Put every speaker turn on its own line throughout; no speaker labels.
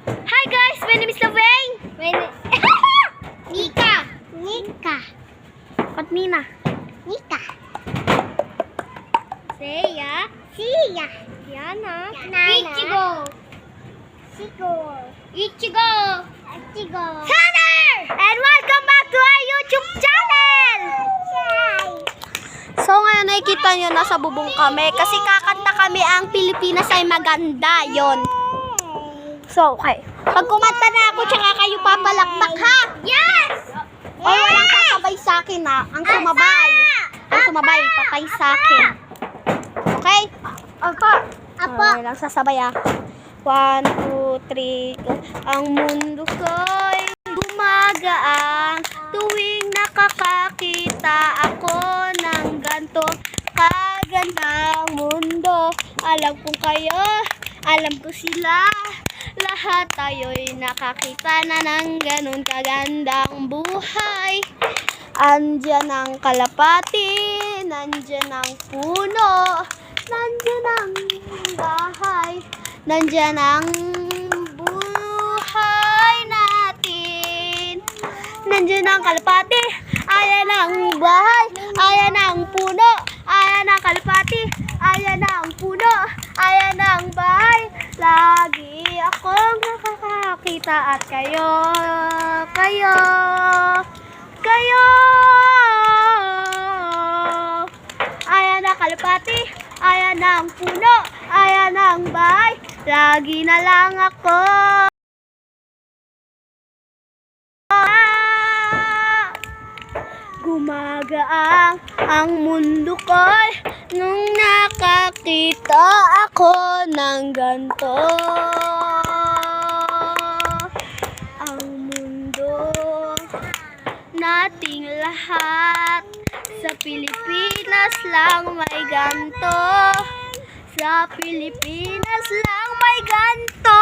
Hi guys, my name is Laveng. Nika. What Nina?
Nika.
Seya.
Siya.
Yana.
Nana.
Ichigo.
Ichigo.
Tanner! And welcome back to our YouTube channel! So ngayon nakikita nyo nasa bubong kami kasi kakanta kami ang Pilipinas ay maganda yon. So okay, pag kumanta na ako tsaka kayo papalakpak ha? Yes! O walang sasabay sa akin ha? Ang sumabay patay sa akin. Okay?
Apo.
Walang sasabay ha? 1, 2, 3, go. Ang mundo ko'y gumagaang tuwing nakakakita ako ng ganto kagandang mundo. Alam ko sila, lahat tayo'y nakakita na ng ganun kagandang buhay. Andyan ang kalapati, nandyan ang puno, nandyan ang bahay, nandyan ang buhay natin. Nandyan ang kalapati, ayan ang bahay, ayan ang puno, ayan ang kalapati, ayan ang puno, ayan ang bahay. Lagi akong nakakakita at kayo. Ayan ang kalapati, ayan ang puno, ayan ang bahay. Lagi na lang ako. Gumagaang ang mundo ko nung nakakita ako ng ganto. Ang mundo nating lahat sa Pilipinas lang may ganto. Sa Pilipinas lang may ganto.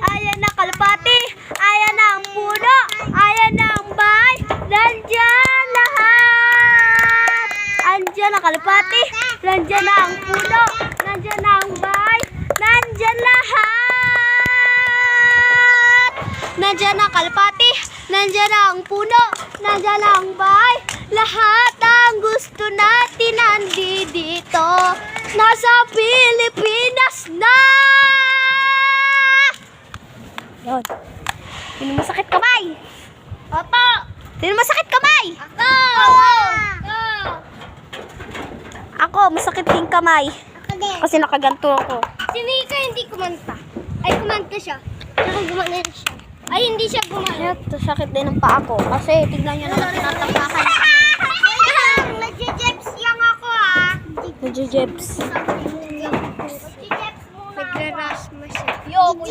Ayan ang kalapati, ayan ang puno, ayan ang bahay, nandyan lahat. Andyan ang kalapati, nandyan ang puno, nandyan ang bahay, nandyan lahat. Nandyan ang kalapati, nandyan ang puno, nandyan ang bahay, lahat ang gusto natin nandito. Nasa Pilipinas na! Yun. Sino masakit kamay? Opo! Sino masakit kamay?
Ako.
Ako, masakit din kamay.
Ako din.
Kasi nakaganto ako.
Si Nika hindi kumanta. Ay, kumanta siya. Tsaka gumana siya. Ay, hindi siya gumana.
Sakit din ang paa ko. Kasi tignan nyo naman tinatapakan.
Nagje-jeps lang ako ah.
Nagje-jeps.
Nagra-rush mo siya. Yung ako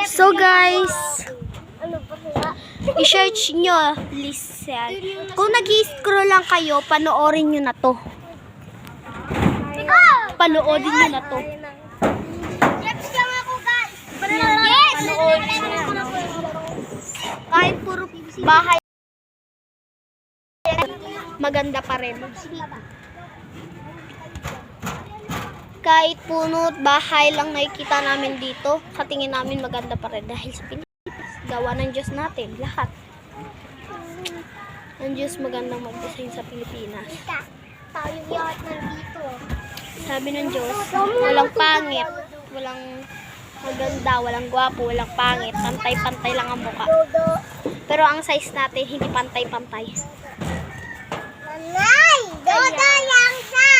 So guys,
ano ba kaya?
i-search nyo, listen. Kung nag-i-scroll lang kayo, panoorin nyo na to. Panoorin nyo na to.
Jeps lang ako guys.
Yes! Kahit puro bahay, maganda pa rin. Kahit puno't bahay lang nakikita namin dito, sa tingin namin maganda pa rin dahil sa Pilipinas. Gawa ng Diyos natin, lahat. Ang Diyos magandang mag-design sa Pilipinas.
Tayo lahat nandito.
Sabi ng Diyos, walang pangit, walang maganda, walang gwapo, walang pangit, pantay-pantay lang ang mukha. Pero ang size natin, hindi pantay-pantay.
Nanay! Dodo lang siya!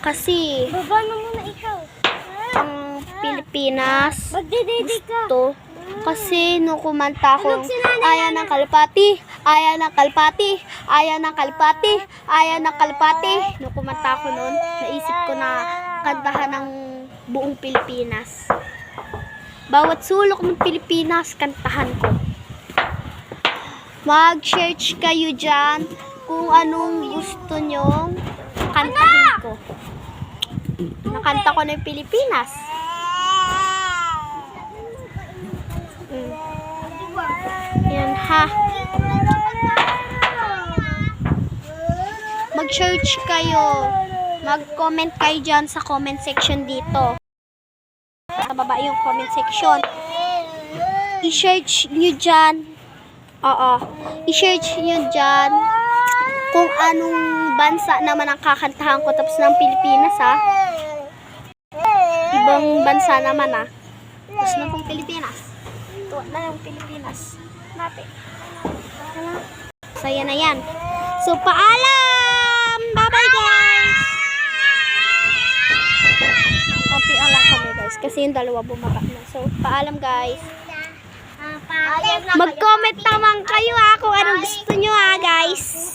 Kasi,
Baba na muna ikaw.
ang Pilipinas,
Magdididi ka.
gusto, kasi nung kumanta ko,
Anong sinanay
ayan ang kalapati, ayan ang kalapati, ayan ang kalapati, ayan ang kalapati. Nung kumanta ko noon, naisip ko na kantahan ng buong Pilipinas. Bawat sulok ng Pilipinas, kantahan ko. Mag-search kayo dyan kung anong gusto nyong kantahin ko. Nakanta ko na yung Pilipinas. Yan ha. mag-search kayo. Mag-comment kayo dyan sa comment section dito. Sa baba yung comment section. I-search nyo dyan. Oo. I-search nyo dyan kung anong bansa naman ang kakantahan ko tapos ng Pilipinas, ha. Ibang bansa naman, ha. Tapos na pong Pilipinas. Ito na yung Pilipinas. Natin. So, yan na yan. So, paalam! Bye-bye, guys! Konti lang kami, guys. Kasi yung dalawa bumaba na. So, paalam, guys. Mag-comment naman kayo, ha, kung anong gusto nyo, ha, guys.